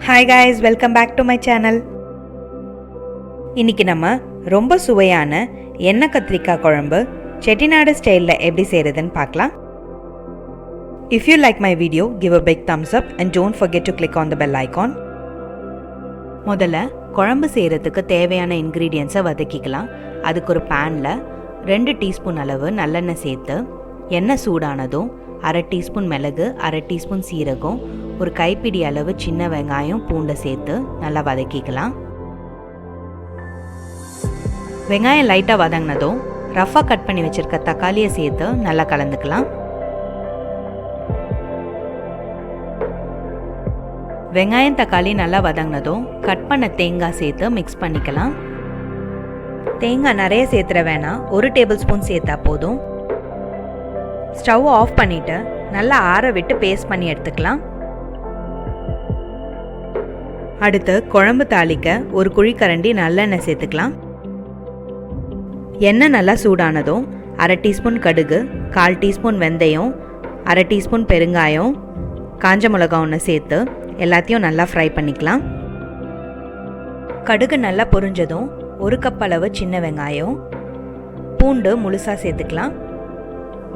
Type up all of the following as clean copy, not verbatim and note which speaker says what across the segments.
Speaker 1: Hi guys, welcome back to my channel. இன்னைக்கு நம்ம ரொம்ப சுவையான எண்ணெய் கத்திரிக்காய் குழம்பு செட்டிநாடு ஸ்டைல்ல எப்படி செய்யறதுன்னு பார்க்கலாம். If you like my video, give a big thumbs up and don't forget to click on the bell icon. முதல்ல குழம்பு செய்யறதுக்கு தேவையான இன்கிரீடியன்ட்ஸை வதக்கிக்கலாம். அதுக்கு ஒரு பேன்ல 2 டீஸ்பூன் அளவு நல்லெண்ணெய் சேர்த்து எண்ணெய் சூடானதும் 1/2 டீஸ்பூன் மிளகு, 1/2 டீஸ்பூன் சீரகம், ஒரு கைப்பிடி அளவு சின்ன வெங்காயம், பூண்டை சேர்த்து நல்லா வதக்கிக்கலாம். வெங்காயம் லைட்டாக வதங்கினதும் ரஃபாக கட் பண்ணி வச்சுருக்க தக்காளியை சேர்த்து நல்லா கலந்துக்கலாம். வெங்காயம் தக்காளி நல்லா வதங்கினதும் கட் பண்ண தேங்காய் சேர்த்து மிக்ஸ் பண்ணிக்கலாம். தேங்காய் நிறைய சேர்த்துற வேணாம், 1 டேபிள் ஸ்பூன் சேர்த்தா போதும். ஸ்டவ் ஆஃப் பண்ணிவிட்டு நல்லா ஆற விட்டு பேஸ்ட் பண்ணி எடுத்துக்கலாம். அடுத்து குழம்பு தாளிக்க ஒரு குழிக்கரண்டி நல்லெண்ணெய் சேர்த்துக்கலாம். எண்ணெய் நல்லா சூடானதும் 1/2 டீஸ்பூன் கடுகு, 1/4 டீஸ்பூன் வெந்தயம், 1/2 டீஸ்பூன் பெருங்காயம், காஞ்ச மிளகாய் ஒன்று சேர்த்து எல்லாத்தையும் நல்லா ஃப்ரை பண்ணிக்கலாம். கடுகு நல்லா பொரிஞ்சதும் 1 கப் அளவு சின்ன வெங்காயம், பூண்டு முழுசாக சேர்த்துக்கலாம்.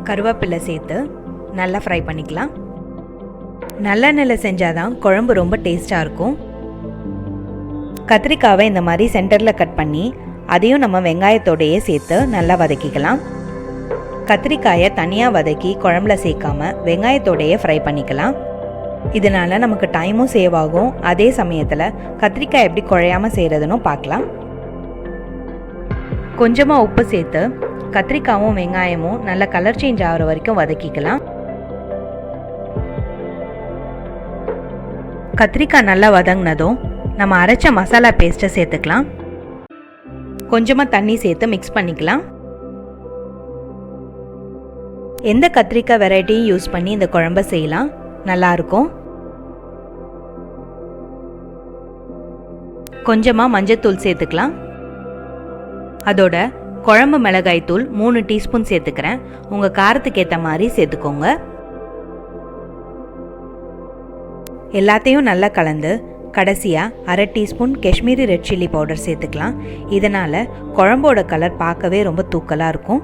Speaker 1: கருவேப்பிலை சேர்த்து நல்லா ஃப்ரை பண்ணிக்கலாம். நல்லெண்ணெயில் செஞ்சாதான் குழம்பு ரொம்ப டேஸ்ட்டாக இருக்கும். கத்திரிக்காவை இந்த மாதிரி சென்டரில் கட் பண்ணி அதையும் நம்ம வெங்காயத்தோடையே சேர்த்து நல்லா வதக்கிக்கலாம். கத்திரிக்காயை தனியாக வதக்கி குழம்புல சேர்க்காம வெங்காயத்தோடையே ஃப்ரை பண்ணிக்கலாம். இதனால் நமக்கு டைமும் சேவ் ஆகும். அதே சமயத்தில் கத்திரிக்காய் எப்படி குழையாமல் செய்கிறதுன்னு பார்க்கலாம். கொஞ்சமாக உப்பு சேர்த்து கத்திரிக்காயும் வெங்காயமும் நல்லா கலர் சேஞ்ச் ஆகிற வரைக்கும் வதக்கிக்கலாம். கத்திரிக்காய் நல்லா வதங்கினதும் நம்ம அரைச்ச மசாலா பேஸ்ட்டை சேர்த்துக்கலாம். கொஞ்சமாக தண்ணி சேர்த்து மிக்ஸ் பண்ணிக்கலாம். எந்த கத்திரிக்காய் வெரைட்டியும் யூஸ் பண்ணி இந்த குழம்பை செய்யலாம், நல்லாயிருக்கும். கொஞ்சமாக மஞ்சத்தூள் சேர்த்துக்கலாம். அதோட குழம்பு மிளகாய் தூள் 3 டீஸ்பூன் சேர்த்துக்கிறேன். உங்கள் காரத்துக்கு ஏற்ற மாதிரி சேர்த்துக்கோங்க. எல்லாத்தையும் நல்லா கலந்து கடைசியாக 1/2 teaspoon Kashmiri red chilli powder சேர்த்துக்கலாம். இதனால் குழம்போட கலர் பார்க்கவே ரொம்ப தூக்கலாக இருக்கும்.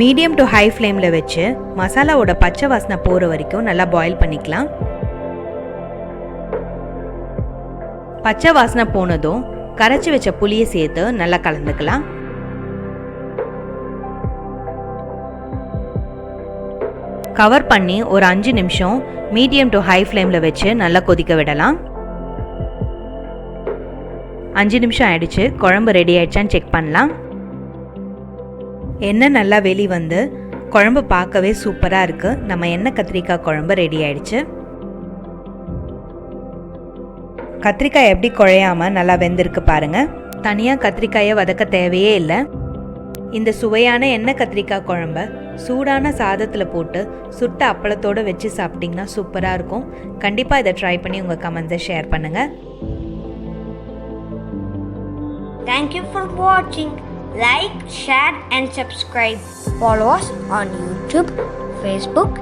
Speaker 1: மீடியம் டு ஹை ஃப்ளேமில் வச்சு மசாலாவோட பச்சை வாசனை போகிற வரைக்கும் நல்லா பாயில் பண்ணிக்கலாம். பச்சை வாசனை போனதும் கரைச்சி வச்ச புளியை சேர்த்து நல்லா கலந்துக்கலாம். கவர் பண்ணி ஒரு 5 நிமிஷம் மீடியம் டு ஹை ஃப்ளேமில் வச்சு நல்லா கொதிக்க விடலாம். 5 நிமிஷம் ஆயிடுச்சு. குழம்பு ரெடி ஆயிடுச்சான்னு செக் பண்ணலாம். எண்ணெய் நல்லா வெளி வந்து குழம்பு பார்க்கவே சூப்பராக இருக்குது. நம்ம எண்ணெய் கத்திரிக்காய் குழம்பு ரெடி ஆயிடுச்சு. கத்திரிக்காய் எப்படி குழையாமல் நல்லா வெந்திருக்கு பாருங்கள். தனியாக கத்திரிக்காயை வதக்க தேவையே இல்லை. இந்த சுவையான எண்ணெய் கத்திரிக்காய் குழம்ப சூடான சாதத்தில் போட்டு சுட்ட அப்பளத்தோடு வச்சு சாப்பிட்டிங்கன்னா சூப்பராக இருக்கும். கண்டிப்பாக இதை ட்ரை பண்ணி உங்கள் கமெண்ட்ஸை ஷேர் பண்ணுங்கள்.
Speaker 2: Thank you for watching. Like, share and subscribe. Follow us on YouTube, Facebook